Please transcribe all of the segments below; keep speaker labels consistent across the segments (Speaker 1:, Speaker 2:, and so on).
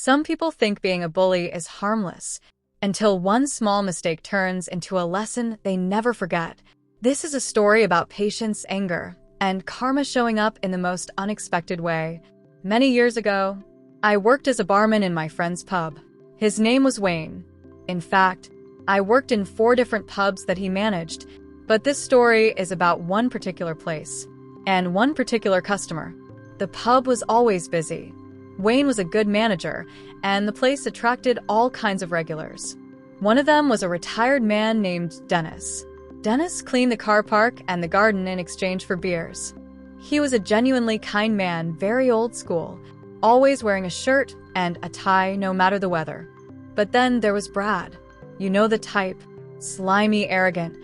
Speaker 1: Some people think being a bully is harmless, until one small mistake turns into a lesson they never forget. This is a story about patience, anger, and karma showing up in the most unexpected way. Many years ago, I worked as a barman in my friend's pub. His name was Wayne. In fact, I worked in 4 different pubs that he managed, but this story is about one particular place and one particular customer. The pub was always busy. Wayne was a good manager, and the place attracted all kinds of regulars. One of them was a retired man named Dennis. Dennis cleaned the car park and the garden in exchange for beers. He was a genuinely kind man, very old school, always wearing a shirt and a tie no matter the weather. But then there was Brad. You know the type. Slimy, arrogant,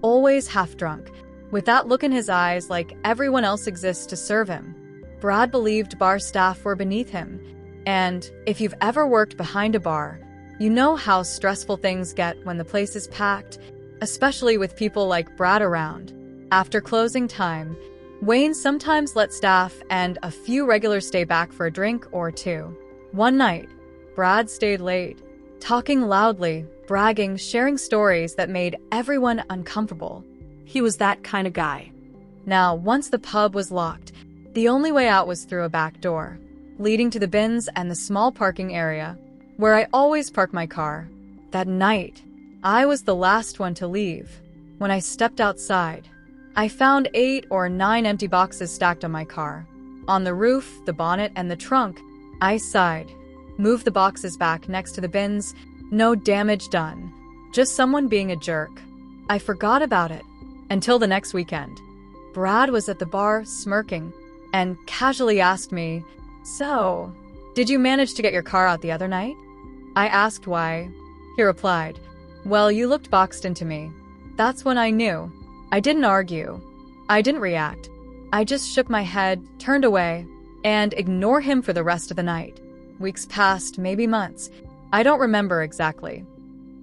Speaker 1: always half-drunk, with that look in his eyes like everyone else exists to serve him. Brad believed bar staff were beneath him, and if you've ever worked behind a bar, you know how stressful things get when the place is packed, especially with people like Brad around. After closing time, Wayne sometimes let staff and a few regulars stay back for a drink or two. One night, Brad stayed late, talking loudly, bragging, sharing stories that made everyone uncomfortable.
Speaker 2: He was that kind of guy.
Speaker 1: Now, once the pub was locked, the only way out was through a back door, leading to the bins and the small parking area, where I always park my car. That night, I was the last one to leave. When I stepped outside, I found 8 or 9 empty boxes stacked on my car. On the roof, the bonnet, and the trunk, I sighed, moved the boxes back next to the bins. No damage done, just someone being a jerk. I forgot about it until the next weekend. Brad was at the bar, smirking, and casually asked me, "So, did you manage to get your car out the other night?" I asked why. He replied, "Well, you looked boxed into me." That's when I knew. I didn't argue. I didn't react. I just shook my head, turned away, and ignored him for the rest of the night. Weeks passed, maybe months. I don't remember exactly.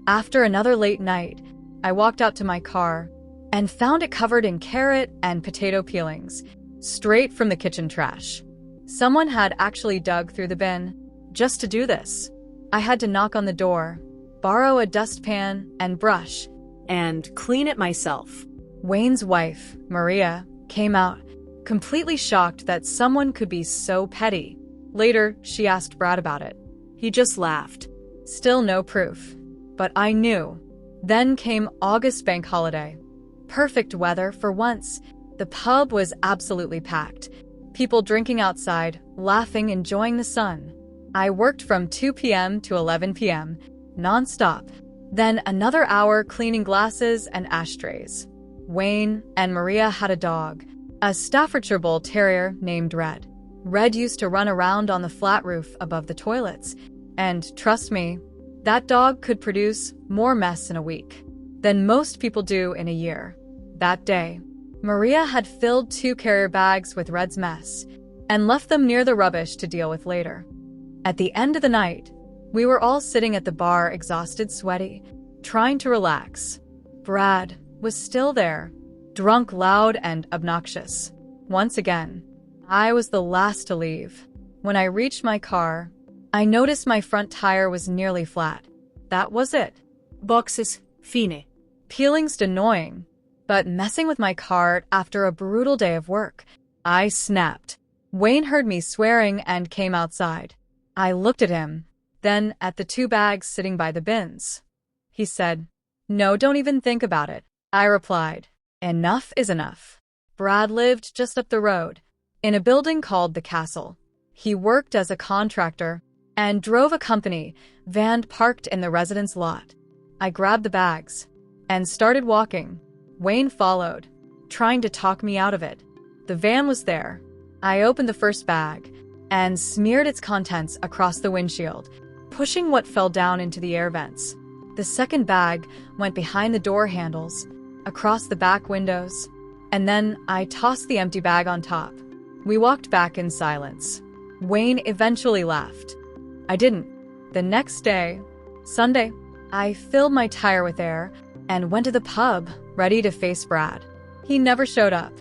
Speaker 1: After another late night, I walked out to my car and found it covered in carrot and potato peelings, straight from the kitchen trash. Someone had actually dug through the bin just to do this. I had to knock on the door, borrow a dustpan and brush,
Speaker 2: and clean it myself.
Speaker 1: Wayne's wife, Maria, came out, completely shocked that someone could be so petty. Later, she asked Brad about it.
Speaker 2: He just laughed.
Speaker 1: Still no proof. But I knew. Then came August bank holiday. Perfect weather for once. The pub was absolutely packed. People drinking outside, laughing, enjoying the sun. I worked from 2 p.m. to 11 p.m., non-stop. Then another hour cleaning glasses and ashtrays. Wayne and Maria had a dog, a Staffordshire Bull Terrier named Red. Red used to run around on the flat roof above the toilets, and trust me, that dog could produce more mess in a week than most people do in a year. That day, Maria had filled 2 carrier bags with Red's mess and left them near the rubbish to deal with later. At the end of the night, we were all sitting at the bar, exhausted, sweaty, trying to relax. Brad was still there, drunk, loud, and obnoxious. Once again, I was the last to leave. When I reached my car, I noticed my front tire was nearly flat. That was it.
Speaker 2: Boxes, fine.
Speaker 1: Peeling's annoying, but messing with my car after a brutal day of work, I snapped. Wayne heard me swearing and came outside. I looked at him, then at the 2 bags sitting by the bins. He said, "No, don't even think about it." I replied, "Enough is enough." Brad lived just up the road, in a building called the Castle. He worked as a contractor and drove a company van parked in the residence lot. I grabbed the bags and started walking. Wayne followed, trying to talk me out of it. The van was there. I opened the first bag and smeared its contents across the windshield, pushing what fell down into the air vents. The second bag went behind the door handles, across the back windows, and then I tossed the empty bag on top. We walked back in silence. Wayne eventually laughed. I didn't. The next day, Sunday, I filled my tire with air and went to the pub, ready to face Brad. He never showed up.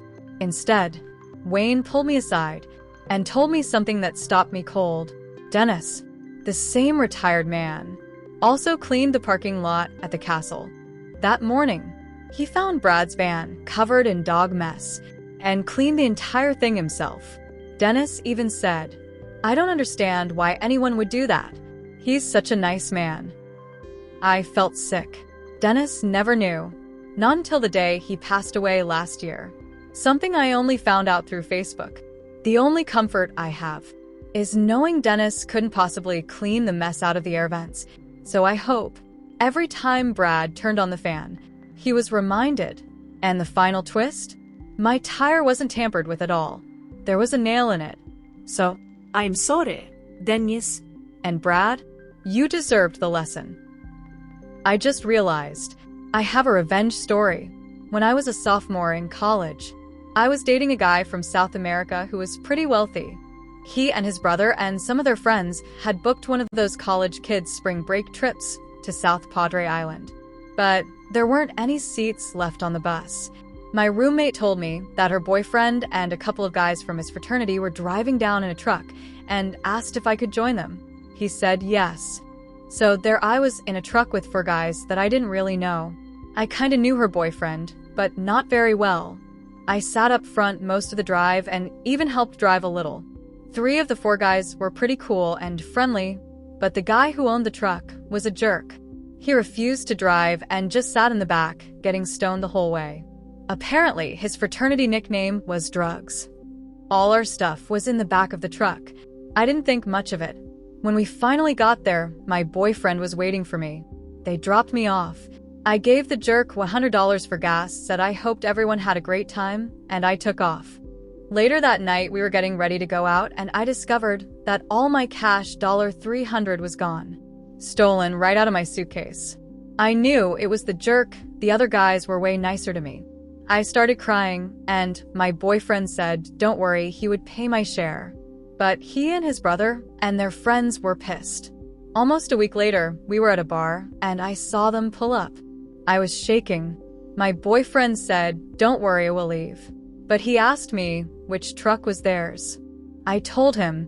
Speaker 1: Instead, Wayne pulled me aside and told me something that stopped me cold. "Dennis, the same retired man, also cleaned the parking lot at the castle. That morning, he found Brad's van covered in dog mess and cleaned the entire thing himself. Dennis even said, "I don't understand why anyone would do that. He's such a nice man." I felt sick. Dennis never knew, not until the day he passed away last year. Something I only found out through Facebook. The only comfort I have is knowing Dennis couldn't possibly clean the mess out of the air vents, so I hope every time Brad turned on the fan, he was reminded. And the final twist? My tire wasn't tampered with at all. There was a nail in it. So,
Speaker 2: I'm sorry, Dennis.
Speaker 1: and Brad, you deserved the lesson. I just realized I have a revenge story. When I was a sophomore in college, I was dating a guy from South America who was pretty wealthy. He and his brother and some of their friends had booked one of those college kids' spring break trips to South Padre Island. But there weren't any seats left on the bus. My roommate told me that her boyfriend and a couple of guys from his fraternity were driving down in a truck and asked if I could join them. He said yes. So there I was in a truck with 4 guys that I didn't really know. I kinda knew her boyfriend, but not very well. I sat up front most of the drive and even helped drive a little. 3 of the 4 guys were pretty cool and friendly, but the guy who owned the truck was a jerk. He refused to drive and just sat in the back, getting stoned the whole way. Apparently, his fraternity nickname was Drugs. All our stuff was in the back of the truck. I didn't think much of it. When we finally got there, my boyfriend was waiting for me. They dropped me off. I gave the jerk $100 for gas, said I hoped everyone had a great time, and I took off. Later that night, we were getting ready to go out, and I discovered that all my cash, $300, was gone. Stolen right out of my suitcase. I knew it was the jerk. The other guys were way nicer to me. I started crying, and my boyfriend said, don't worry, he would pay my share. But he and his brother and their friends were pissed. Almost a week later, we were at a bar, and I saw them pull up. I was shaking. My boyfriend said, don't worry, we'll leave. But he asked me which truck was theirs. I told him.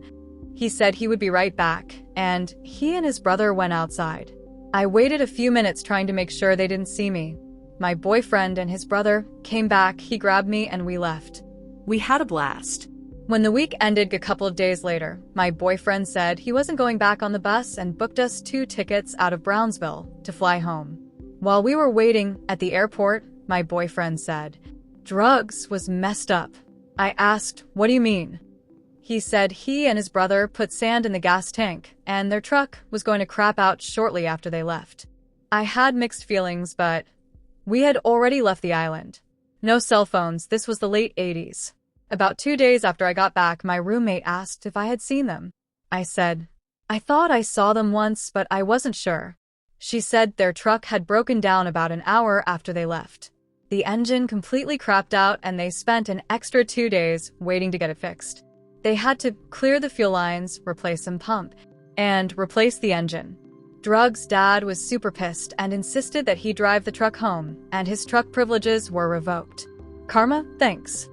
Speaker 1: He said he would be right back, and he and his brother went outside. I waited a few minutes trying to make sure they didn't see me. My boyfriend and his brother came back, he grabbed me, and we left.
Speaker 2: We had a blast.
Speaker 1: When the week ended a couple of days later, my boyfriend said he wasn't going back on the bus and booked us 2 tickets out of Brownsville to fly home. While we were waiting at the airport, my boyfriend said, Drugs was messed up. I asked, what do you mean? He said he and his brother put sand in the gas tank, and their truck was going to crap out shortly after they left. I had mixed feelings, but we had already left the island. No cell phones, this was the late 80s. About 2 days after I got back, my roommate asked if I had seen them. I said, I thought I saw them once, but I wasn't sure. She said their truck had broken down about an hour after they left. The engine completely crapped out, and they spent an extra 2 days waiting to get it fixed. They had to clear the fuel lines, replace some pump, and replace the engine. Drugs' dad was super pissed and insisted that he drive the truck home, and his truck privileges were revoked. Karma, thanks.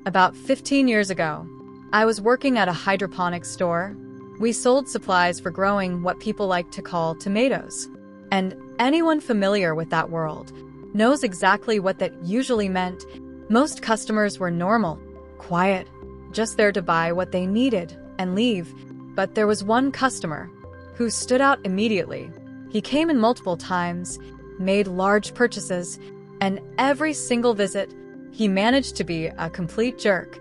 Speaker 1: About 15 years ago, I was working at a hydroponics store. We sold supplies for growing what people like to call tomatoes. And anyone familiar with that world knows exactly what that usually meant. Most customers were normal, quiet, just there to buy what they needed and leave. But there was one customer who stood out immediately. He came in multiple times, made large purchases, and every single visit, he managed to be a complete jerk.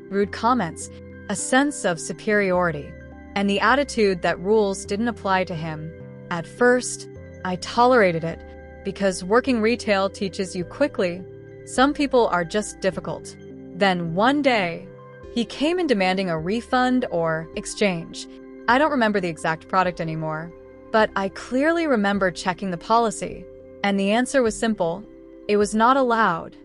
Speaker 1: Rude comments, a sense of superiority, and the attitude that rules didn't apply to him. At first, I tolerated it because working retail teaches you quickly. Some people are just difficult. Then one day, he came in demanding a refund or exchange. I don't remember the exact product anymore, but I clearly remember checking the policy, and the answer was simple. It was not allowed.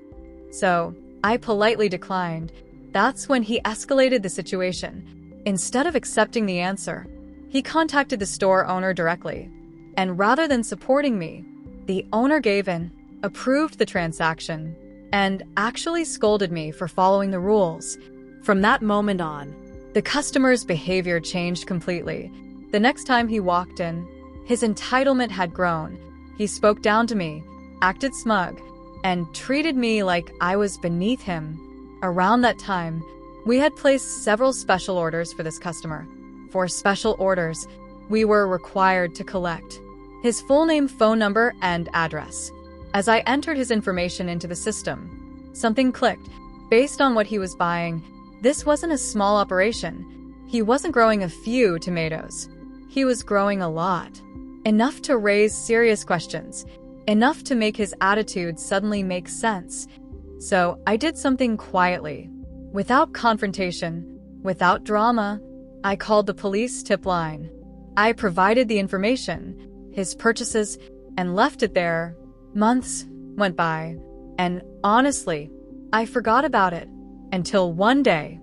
Speaker 1: So, I politely declined. That's when he escalated the situation. Instead of accepting the answer, he contacted the store owner directly. And rather than supporting me, the owner gave in, approved the transaction, and actually scolded me for following the rules.
Speaker 2: From that moment on,
Speaker 1: the customer's behavior changed completely. The next time he walked in, his entitlement had grown. He spoke down to me, acted smug, and treated me like I was beneath him. Around that time, we had placed several special orders for this customer. For special orders, we were required to collect his full name, phone number, and address. As I entered his information into the system, something clicked. Based on what he was buying, this wasn't a small operation. He wasn't growing a few tomatoes. He was growing a lot. Enough to raise serious questions. Enough to make his attitude suddenly make sense. So I did something quietly. Without confrontation, without drama, I called the police tip line. I provided the information, his purchases, and left it there. Months went by, and honestly, I forgot about it. Until one day,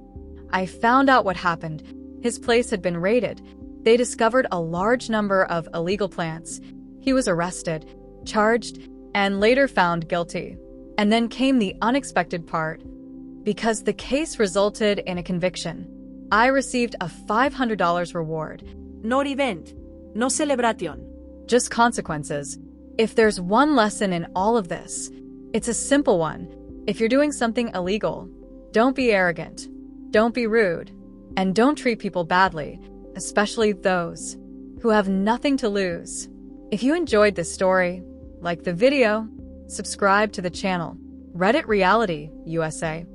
Speaker 1: I found out what happened. His place had been raided. They discovered a large number of illegal plants. He was arrested, charged, and later found guilty. And then came the unexpected part. Because the case resulted in a conviction, I received a $500 reward.
Speaker 2: No event, no celebration.
Speaker 1: Just consequences. If there's one lesson in all of this, it's a simple one. If you're doing something illegal, don't be arrogant, don't be rude, and don't treat people badly, especially those who have nothing to lose. If you enjoyed this story, like the video, subscribe to the channel. Reddit Reality USA.